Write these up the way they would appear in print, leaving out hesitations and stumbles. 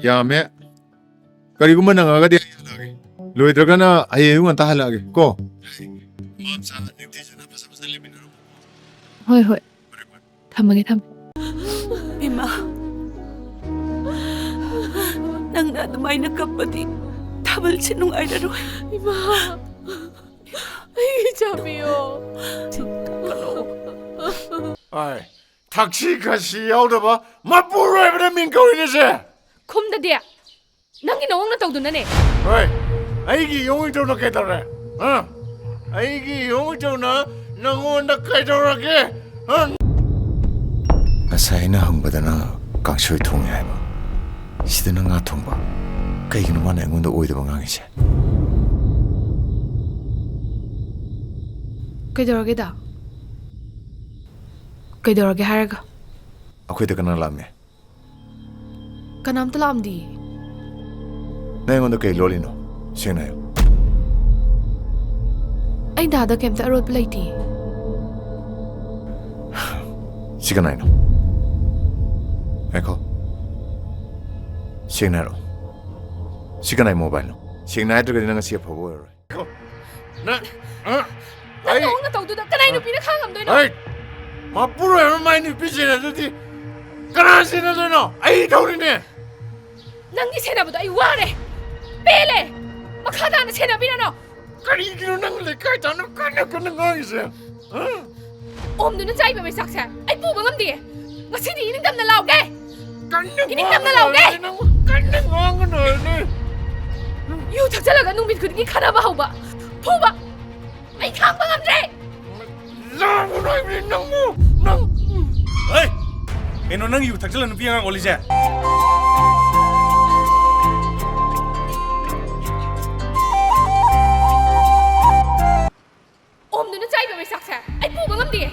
야매 그리고만 나가게 로이드가나 아예용은 다 할라게 고 ꯍꯣꯏ ꯍꯣꯏ ꯊꯝꯃꯒꯦ ꯊꯝꯃꯦ ꯏꯃꯥ ꯅꯪꯅ ꯑꯗꯨꯃꯥꯏꯅ ꯀꯞꯄꯗꯤ ꯊꯥꯕꯜꯁꯦ ꯅꯨꯡꯉꯥꯏꯔꯔꯣꯏ 이마 아이 잠이요 아이 택시 가시 야오다봐 마부르에브레 민코이네세 콤다디야 낭기 너왕나 떠우두나네 어이 아이기 용을 좀 넣겠다래 아이기 용을 좀 넣어 너무나 가져라게 아사이나 항바다나 강쇼이 통해 해봐 시드는 가 통봐 그이기는 만 앵군도 오이도 방황이지 그이더라게다 그이더라게 하라가 아코이다 그날 라메 그남도 람디 나 앵군도 그이 롤리노 시나요 아이 다다 겜다 어롯 플레이티 시간 아이노 에코 시그널로 시간 아이 모바일로 시그널 들고 있는 거 시에 보고 나 낭기 너왕나 떠우두다 까나이 누피나 칸감도이노 아이 마부로 얼마나 누피지나더니 까나시나더노 아이 더우리네 낭기 세나보다 아이 와래 빼래 막하다는 세나비나노 그리기는 낭래 까자는 까는 거 있어요 옴누는 짜이바 왜 삭사 아이 뿌방 엄디 ngasi디 이닝 담나 라오게 이닝 담나 라오게 까는 거 하는 거네 유 작살라가 농민 그등이 가나봐 하우바 포바 아이 강방 엄디 너무 너무 Hey, eno nang yu tak jalan piang oli ja. 옴누는 짜이바 왜 삭사 아이 뿌방 엄디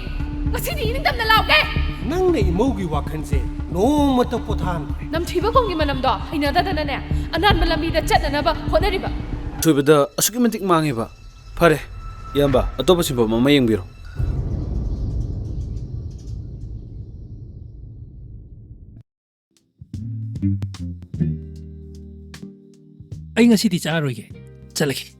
ngasi디 이닝 담나 라오게 ꯅꯪꯅ ꯏꯃꯧꯒꯤ ꯋꯥꯈꯜꯁꯦ ꯅꯣꯡꯃꯇ ꯄꯣꯊꯥꯍꯟꯈ꯭ꯔꯦ 남튀바 공기 만남도 하이나다다나네 아난바 람비다 ꯆꯠꯅꯅꯕ ꯍꯣꯠꯅꯔꯤꯕ ꯊꯣꯏꯕꯗ ꯑꯁꯨꯛꯀꯤ ꯃꯇꯤꯛ ꯃꯥꯡꯉꯦꯕ ꯐꯔꯦ ꯏꯌꯥꯝꯕ ꯑꯇꯣꯞꯄ ꯁꯤꯟꯐꯝ ꯑꯃ ꯌꯦꯡꯕꯤꯔꯣ ꯑꯩ ꯉꯁꯤꯗꯤ ꯆꯥꯔꯣꯏꯒꯦ ꯆꯠꯂꯒꯦ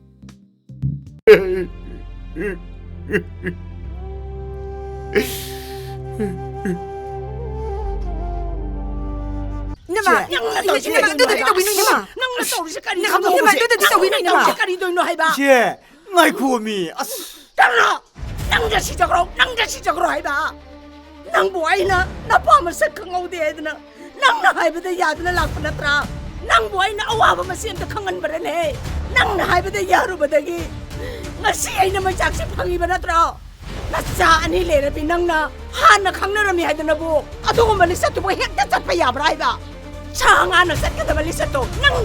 이놈아 이놈아 너도 위는 이놈아 낭나 떠오르시 까리 이놈아 너도 위는 이놈아 까리 도이노 해봐 제, ngai kuomi. 따라 낭자시적으로 해봐 낭 보아이나 나 밤을 석강하우대 해드나 낭나 하이브데 야드나 락프나트라 낭 보아이나 아와바 마시엔도 강한 바라네 낭나 하이브데 야루바다기 ngasi aina ma jaksi phangi banatra nacha ani lere bi nangna hana khangnarami haidana bu adogo mali satu bo hekta chatpa yabra haiba changa na satka da mali satu nang